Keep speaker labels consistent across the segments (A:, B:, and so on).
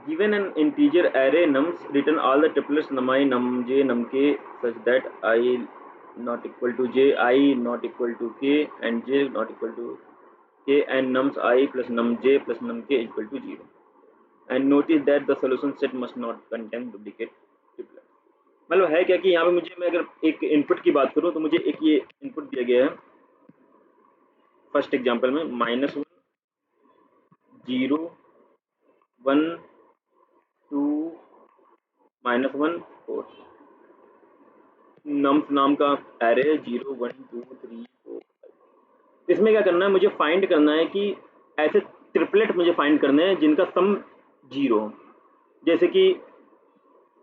A: Given an integer array nums, return all the triplets num I, num j, num k such that I not equal to j, I not equal to k, and j not equal to k, and nums I plus num j plus num k equal to 0. And notice that the solution set must not contain duplicate triplet. मतलब है क्या कि यहाँ पे मुझे, मैं अगर एक इनपुट की बात करूँ तो मुझे एक ये इनपुट दिया गया है फर्स्ट एग्जांपल में -1 0 1 2 -1 4 नम्स नाम का एरे 0 1 2 3 4 5। इसमें क्या करना है, मुझे फाइंड करना है कि ऐसे ट्रिपलेट मुझे फाइंड करने हैं जिनका सम 0 हो। जैसे कि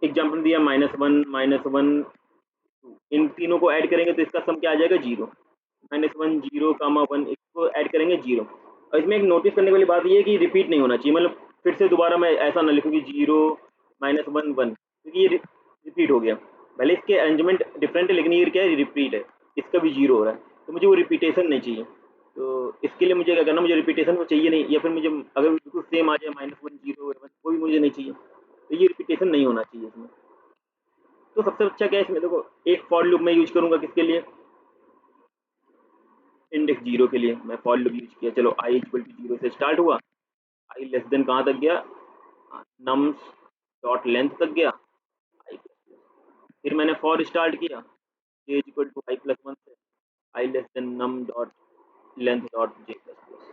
A: एग्जांपल दिया -1 -1 इन तीनों को ऐड करेंगे तो इसका सम क्या आ जाएगा 0। -1 0 1 इसको ऐड करेंगे 0। और इसमें एक नोटिस करने वाली बात ये है कि रिपीट नहीं होना चाहिए, मतलब फिर से दोबारा मैं ऐसा ना लिखूँ कि 0 -1 1, क्योंकि ये रिपीट हो गया। भले इसके अरेंजमेंट डिफरेंट है लेकिन ये क्या है, रिपीट है, इसका भी 0 हो रहा है, तो मुझे वो रिपीटेशन नहीं चाहिए। तो इसके लिए मुझे क्या करना, मुझे रिपीटेशन वो चाहिए नहीं, या फिर मुझे अगर बिल्कुल सेम आ जाए -1 0 1 वो भी मुझे नहीं चाहिए, तो ये रिपीटेशन नहीं होना चाहिए इसमें। तो सबसे अच्छा क्या है इसमें, देखो एक फॉर लूप मैं यूज करूंगा किसके लिए, इंडेक्स 0 के लिए मैं फॉर लूप यूज किया। चलो i इक्वल टू 0 से स्टार्ट हुआ, i लेस देन कहाँ तक गया, नम्स डॉट लेंथ तक गया i। फिर मैंने फॉर स्टार्ट किया j equal to i plus 1 से i less than num dot length dot j plus plus.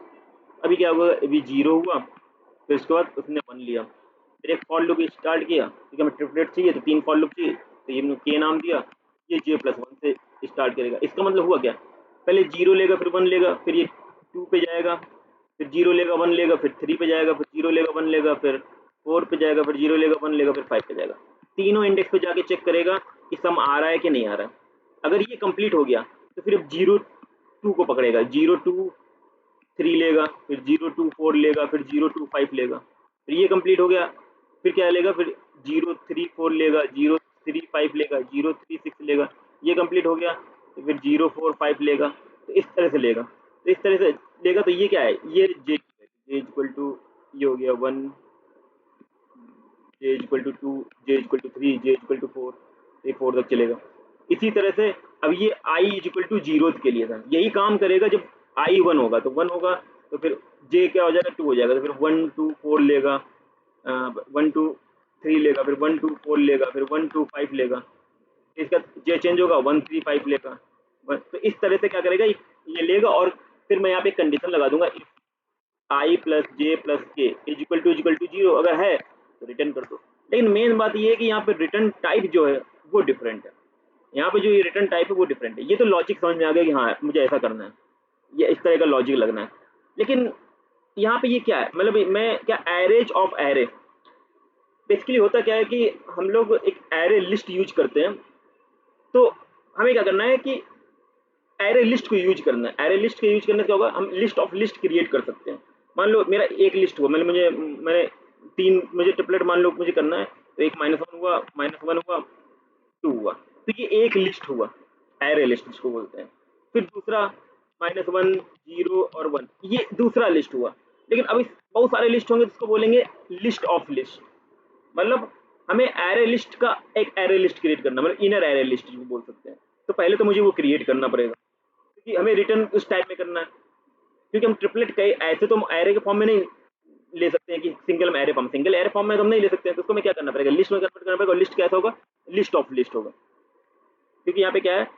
A: अभी क्या हुआ, अभी 0 हुआ, फिर उसके बाद उसने 1 लिया, फिर एक फॉर लूप स्टार्ट किया, ठीक है, मैं ट्रिपलेट चाहिए तो 3 फॉर लूप चाहिए, तो ये मैंने k नाम दिया, ये j प्लस 1 से स्टार्ट करेगा। इसका मतलब हुआ क्या, पहले 0 लेगा फिर 1 लेगा, फिर ये 2 पे जाएगा, फिर 0 लेगा 1 लेगा, फिर 3 पे जाएगा, फिर 0 लेगा 1 लेगा, फिर 4 पे जाएगा, फिर 0 लेगा 1 लेगा, फिर 5 पे जाएगा। तीनों इंडेक्स पे जाके चेक करेगा कि सम आ रहा है कि नहीं आ रहा है। अगर ये कंप्लीट हो गया तो फिर अब 0 2 को पकड़ेगा, 0 2 3 लेगा, फिर 0 2 4 लेगा, फिर 0 2 5 लेगा, फिर ये कंप्लीट हो गया, फिर क्या लेगा, फिर 0 3 4 लेगा, 0 3 5 लेगा, 0 3 6 लेगा, ये कंप्लीट हो गया, तो फिर 0 4 5 लेगा, तो इस तरह से लेगा, तो इस तरह से लेगा। तो ये क्या है, ये जे इक्वल टू, ये हो गया 1, J equal to 2, J equal to 3, J equal to 4, ये 4 तक चलेगा। इसी तरह से अब ये आई इक्वल टू 0 के लिए था, यही काम करेगा जब आई 1 होगा, तो 1 होगा तो फिर जे क्या हो जाएगा, 2 हो जाएगा, तो फिर 1 2 4 लेगा, 1 2 3 लेगा, फिर 1 2 4 लेगा, फिर 1 2 5 लेगा, इसका जे चेंज होगा 1 3 5 लेगा। तो इस तरह से क्या करेगा, ये लेगा, और फिर मैं यहाँ पे कंडीशन लगा दूंगा, if I plus J plus के इक्वल टू 0 अगर है तो रिटर्न कर दो। लेकिन मेन बात ये है कि यहाँ पे रिटर्न टाइप जो है वो डिफरेंट है, यहाँ पे जो ये रिटर्न टाइप है वो डिफरेंट है। ये तो लॉजिक समझ में आ गया कि हाँ मुझे ऐसा करना है, ये इस तरह का लॉजिक लगना है। लेकिन यहाँ पे ये क्या है, मतलब मैं क्या, एरेज ऑफ एरे, बेसिकली होता क्या है कि हम लोग एक एरे लिस्ट यूज करते हैं, तो हमें क्या करना है कि एरे लिस्ट को यूज करना है। एरे लिस्ट को यूज करने से क्या होगा, हम लिस्ट ऑफ लिस्ट क्रिएट कर सकते हैं। मान लो मेरा एक लिस्ट हुआ, मैंने 3 मुझे ट्रिपलेट मान लो मुझे करना है, तो एक -1 हुआ, -1 हुआ, 2 हुआ, तो ये एक लिस्ट हुआ, एरे लिस्ट जिसको बोलते हैं। फिर दूसरा -1 0 और 1, ये दूसरा लिस्ट हुआ। लेकिन अभी बहुत सारे लिस्ट होंगे जिसको बोलेंगे लिस्ट ऑफ लिस्ट, मतलब हमें एरे लिस्ट का एक एरे लिस्ट क्रिएट करना, मतलब इनर एरे लिस्ट जिसको बोल सकते हैं। तो पहले तो मुझे वो क्रिएट करना पड़ेगा, क्योंकि हमें रिटर्न उस टाइप में करना है, क्योंकि हम ट्रिपलेट कई ऐसे तो एरे के फॉर्म में नहीं ले सकते हैं कि single array form, single array form में तो हम नहीं ले सकते हैं, तो उसको हमें क्या करना पड़ेगा, लिस्ट में कन्वर्ट करना पड़ेगा। और लिस्ट कैसा होगा, लिस्ट ऑफ लिस्ट होगा, क्योंकि यहाँ पे क्या है,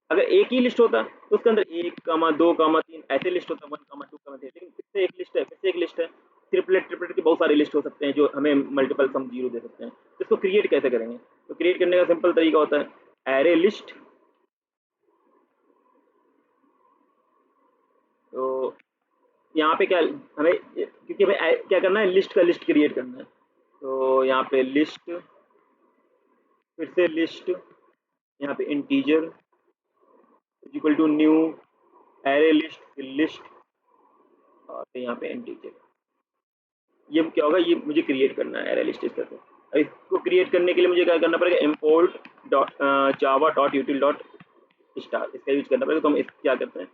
A: अगर एक ही लिस्ट होता तो उसके अंदर 1 2 3 ऐसे लिस्ट होता, 1 2 3, लेकिन फिर से एक लिस्ट है, फिर से एक लिस्ट है। ट्रिपलेट के बहुत सारे लिस्ट हो सकते हैं जो हमें मल्टीपल सम 0 दे सकते हैं। तो इसको क्रिएट कैसे करेंगे, तो क्रिएट करने का सिंपल तरीका होता है एरे लिस्ट। तो यहाँ पे क्या, हमें क्योंकि हमें क्या करना है, लिस्ट का लिस्ट क्रिएट करना है, तो यहाँ पे लिस्ट, फिर से लिस्ट, यहाँ पे integer equal to new array list, फिर लिस्ट, और यहाँ पे इंटीजर। ये क्या होगा, ये मुझे क्रिएट करना है एरे लिस्ट इस तरह से। इसको क्रिएट करने के लिए मुझे क्या करना पड़ेगा, import dot Java dot यूटिल dot star, इसका यूज करना पड़ेगा। तो हम इस क्या करते हैं,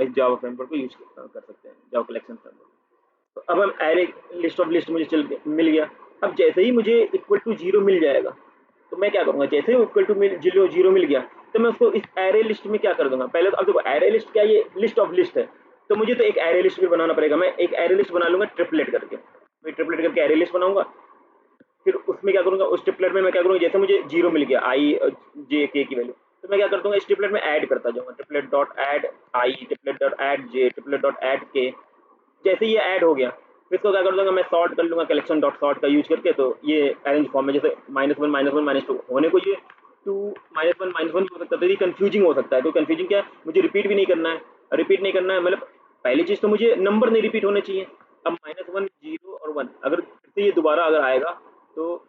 A: इस जावा फ्रेमवर्क को यूज कर सकते हैं, जावा कलेक्शन फ्रेमवर्क। तो अब हम एरे लिस्ट ऑफ लिस्ट मुझे मिल गया। अब जैसे ही मुझे इक्वल टू जीरो मिल जाएगा तो मैं क्या करूंगा, जैसे ही इक्वल टू जीरो जीरो मिल गया तो मैं उसको इस एरे लिस्ट में क्या कर दूंगा। पहले तो अब देखो एरे लिस्ट क्या, ये लिस्ट ऑफ लिस्ट है, तो मुझे तो एक एरे लिस्ट भी बनाना पड़ेगा। मैं एक एरे लिस्ट बना लूंगा ट्रिपलेट करके, मैं ट्रिपलेट करके एरे लिस्ट बनाऊंगा। फिर उसमें क्या करूंगा, उस ट्रिपलेट में मैं क्या करूंगा, जैसे मुझे जीरो मिल गया आई जे के की वैल्यू, तो मैं क्या करता हूँ इस ट्रिपलेट में ऐड करता जाऊंगा, ट्रिपलेट डॉट ऐड आई, ट्रिपलेट डॉट ऐड जे, ट्रिपलेट डॉट ऐड के। जैसे ये ऐड हो गया फिर इसको क्या कर दूंगा, मैं सॉर्ट कर लूंगा कलेक्शन डॉट सॉर्ट का यूज करके। तो ये अरेंज फॉर्म में जैसे -1 -1 -2 होने को ये 2 -1 -1 हो सकता है, तो ये कंफ्यूजिंग हो सकता है। तो कंफ्यूजिंग क्या है, मुझे रिपीट भी नहीं करना है, रिपीट नहीं करना है, मतलब पहली चीज तो मुझे नंबर नहीं रिपीट होने चाहिए। अब -1 0 और 1 अगर फिर ये दोबारा अगर आएगा तो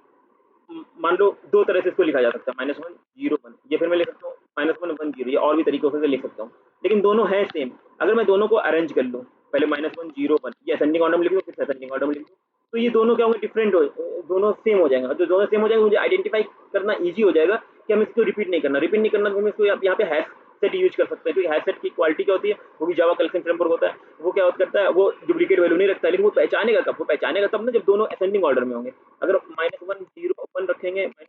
A: मान लो दो तरह से इसको लिखा जा सकता है, -1 0 1, या फिर मैं लिख सकता हूँ -1 1 0, या और भी तरीकों से लिख सकता हूँ, लेकिन दोनों है सेम। अगर मैं दोनों को अरेंज कर लूँ, पहले -1 0 1 ये असेंडिंग ऑर्डर में लिख दूँ, फिर असेंडिंग ऑर्डर में लिख दूँ, तो ये दोनों क्या होंगे, डिफरेंट हो, दोनों सेम हो जाएंगे। तो दोनों सेम हो जाएंगे, मुझे आइडेंटिफाई करना ईजी हो जाएगा कि हम इसको रिपीट नहीं करना, रिपीट नहीं करना, तो हम इसको यहाँ पे हैश सेट यूज कर सकते हैं, क्योंकि हैश सेट की क्वालिटी क्या होती है, वो भी जावा कलेक्शन फ्रेमवर्क होता है, वो क्या करता है, वो डुप्लीकेट वैल्यू नहीं रखता है, लेकिन वो पहचानेगा कब, वो पहचानेगा तब ना जब दोनों असेंडिंग ऑर्डर में होंगे। अगर -1 0 1 रखेंगे, -1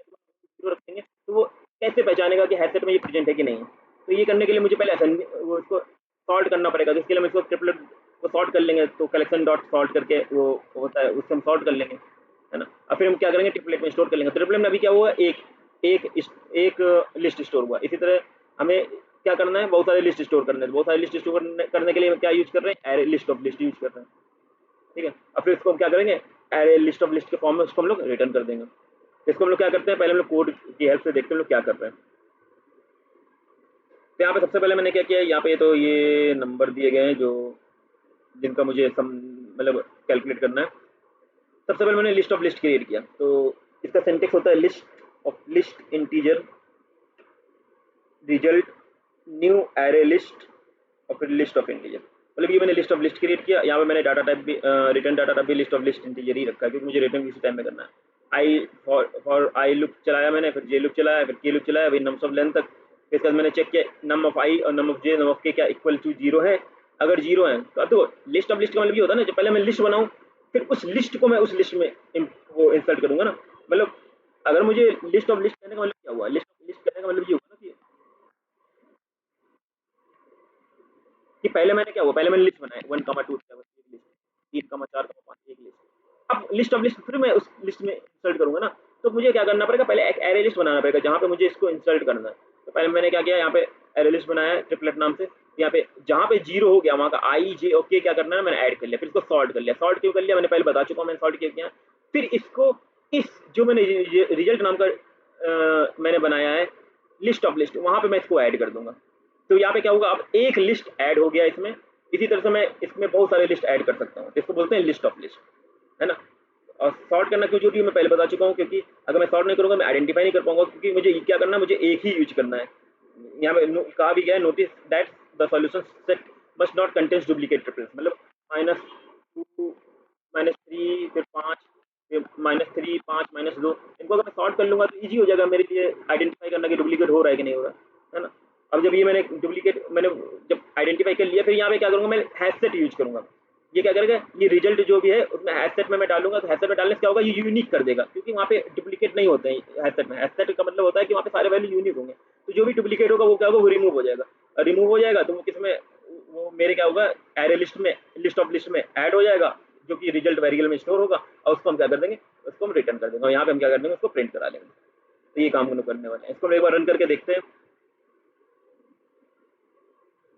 A: 0 रखेंगे, तो वो कैसे पहचानेगा कि हैश सेट में ये प्रेजेंट है कि नहीं है। तो ये करने के लिए मुझे पहले असेंडिंग वो इसको सॉर्ट करना पड़ेगा, तो इसके लिए हम इसको ट्रिपलेट को सॉर्ट कर लेंगे, तो कलेक्शन डॉट सॉर्ट करके वो होता है, उससे हम सॉर्ट कर लेंगे, है ना। और फिर हम क्या करेंगे, ट्रिपलेट में स्टोर कर लेंगे। ट्रिपलेट में अभी क्या हुआ, एक एक एक लिस्ट स्टोर हुआ। इसी तरह हमें क्या करना है, बहुत सारे लिस्ट स्टोर करने हैं, बहुत सारे लिस्ट स्टोर करने के लिए क्या यूज कर रहे हैं, array list of list use कर रहे हैं, ठीक है। और फिर इसको हम क्या करेंगे, एरे लिस्ट ऑफ लिस्ट के फॉर्म में उसको हम लोग रिटर्न कर देंगे। इसको हम लोग क्या करते हैं, पहले हम लोग कोड की हेल्प से देखते हैं हम लोग क्या कर रहे हैं। तो यहाँ पे सबसे पहले मैंने क्या किया है, यहाँ पे तो ये नंबर दिए गए हैं जो जिनका मुझे मतलब कैलकुलेट करना है। सबसे पहले मैंने लिस्ट ऑफ लिस्ट क्रिएट किया, तो इसका सिंटेक्स होता है list of list integer result new array list और फिर लिस्ट ऑफ इंटीजर। मतलब ये मैंने लिस्ट ऑफ लिस्ट क्रिएट किया। यहाँ पे मैंने डाटा टाइप भी रिटर्न डाटा टाइप भी लिस्ट ऑफ लिस्ट इंटीजर ही रखा है, क्योंकि मुझे रिटर्न किसी टाइम में करना है। आई फॉर आई लुक चलाया मैंने, फिर जे लुक चलाया, फिर के लुक चलाया, फिर नम्स ऑफ लेंथ तक। फिर इसके बाद मैंने चेक किया नम ऑफ आई और नम ऑफ जे नम ऑफ के क्या इक्वल टू जीरो है। अगर जीरो है तो अब देखो लिस्ट ऑफ लिस्ट का मतलब ये होता है ना, जब पहले मैं लिस्ट बनाऊँ फिर उस लिस्ट को मैं उस लिस्ट में वो इंसर्ट करूंगा ना। मतलब अगर मुझे लिस्ट ऑफ लिस्ट करने का मतलब क्या हुआ, लिस्ट ऑफ लिस्ट करने का मतलब ये होगा ना कि पहले मैंने क्या हुआ, पहले मैंने लिस्ट बनाया 1 2 एक लिस्ट, 3 4 5 एक लिस्ट। अब लिस्ट ऑफ लिस्ट फिर मैं उस लिस्ट में इंसर्ट करूंगा ना, तो मुझे क्या करना पड़ेगा, पहले एक एरे लिस्ट बनाना पड़ेगा जहाँ पे मुझे इसको इंसर्ट करना है। तो पहले मैंने क्या किया, यहाँ पे एरे लिस्ट बनाया ट्रिपलेट नाम से। यहाँ पे जहाँ पे जीरो हो गया वहाँ का आई जे ओके क्या करना है, मैंने ऐड कर लिया, फिर इसको सॉर्ट कर लिया। सॉर्ट क्यों कर लिया, मैंने पहले बता चुका हूँ, मैंने सॉर्ट क्यों किया। फिर इसको इस जो मैंने रिजल्ट नाम का मैंने बनाया है लिस्ट ऑफ लिस्ट, वहाँ पे मैं इसको ऐड कर दूंगा। तो यहाँ पे क्या होगा, अब एक लिस्ट ऐड हो गया इसमें। इसी तरह से मैं इसमें बहुत सारे लिस्ट ऐड कर सकता हूँ, इसको बोलते हैं लिस्ट ऑफ लिस्ट, है ना। और सॉर्ट करना क्यों जरूरी है मैं पहले बता चुका हूँ, क्योंकि अगर मैं सॉर्ट नहीं करूँगा मैं आइडेंटिफाई नहीं कर पाऊंगा, क्योंकि मुझे क्या करना है, मुझे एक ही यूज करना है। यहाँ पे कहा भी गया है, notice that the solution set must not contains duplicate triples. मतलब -2 -3 फिर 5 फिर -3 5 -2, इनको अगर मैं सॉर्ट कर लूंगा तो ईजी हो जाएगा मेरे लिए आइडेंटिफाई करना कि डुप्लीकेट हो रहा है कि नहीं हो रहा है ना। अब जब ये मैंने डुप्लीकेट मैंने जब आइडेंटिफाई कर लिया, फिर यहाँ पे क्या करूँगा, मैं हैश सेट यूज करूँगा। ये क्या करेगा, ये रिजल्ट जो भी है उसमें हैश सेट में मैं डालूंगा, तो हैश सेट में डालने से क्या होगा, ये यूनिक कर देगा, क्योंकि वहाँ पे डुप्लीकेट नहीं होते हैं हैश सेट में। हैश सेट का मतलब होता है कि वहाँ पे सारे वैल्यू यूनिक होंगे, तो जो भी डुप्लीकेट होगा वो क्या होगा, वो रिमूव हो जाएगा। और रिमूव हो जाएगा तो वो किसमें, वो मेरे क्या होगा, एरे लिस्ट में, लिस्ट ऑफ लिस्ट में ऐड हो जाएगा, जो कि रिजल्ट वेरिएबल में स्टोर होगा, और उसको हम क्या कर देंगे, उसको हम रिटर्न कर देंगे, और यहाँ पे हम क्या कर देंगे, उसको प्रिंट करा लेंगे। तो ये काम हम लोग करने वाले हैं। इसको हम एक बार रन करके देखते हैं।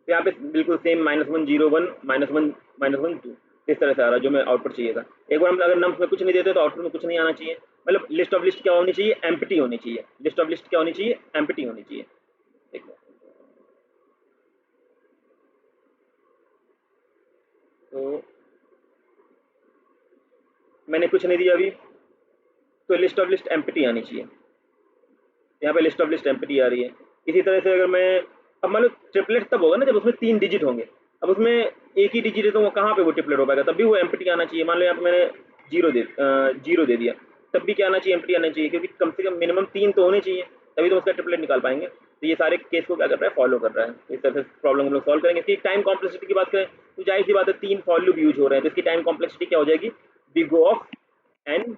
A: तो यहाँ पे बिल्कुल सेम -1 0 1 -1 2 इस तरह से आ रहा है जो मैं आउटपुट चाहिए था। एक बार हम अगर नम्स में कुछ नहीं देते तो आउटपुट में कुछ नहीं आना चाहिए। मतलब लिस्ट ऑफ लिस्ट क्या होनी चाहिए, एम्प्टी होनी चाहिए। लिस्ट ऑफ लिस्ट क्या होनी चाहिए, एम्प्टी होनी चाहिए। देखो तो मैंने कुछ नहीं दिया अभी, तो लिस्ट ऑफ लिस्ट एम्प्टी आनी चाहिए। यहाँ पे लिस्ट ऑफ लिस्ट एम्प्टी आ रही है। इसी तरह से अगर मैं अब मान लो ट्रिपलेट तब होगा ना जब उसमें 3 डिजिट होंगे। अब उसमें एक ही डिजिट है तो वो कहाँ पे वो ट्रिपलेट हो पाएगा, तब भी वो एम्प्टी आना चाहिए। मान लो यहाँ पे मैंने जीरो दे दिया, तब भी क्या आना चाहिए, एम्प्टी आना चाहिए, क्योंकि कम से कम मिनिमम 3 तो होने चाहिए, तभी तो उसका ट्रिपलेट निकाल पाएंगे। तो ये सारे केस को क्या कर रहा है, फॉलो कर रहा है। तो इस तरह से प्रॉब्लम हम लोग सॉल्व करेंगे। इसकी टाइम कॉम्प्लेक्सिटी की बात करें तो जाहिर सी बात है 3 फॉर लूप यूज हो रहे हैं, तो इसकी टाइम कॉम्प्लेक्सिटी क्या हो जाएगी, बिग O ऑफ n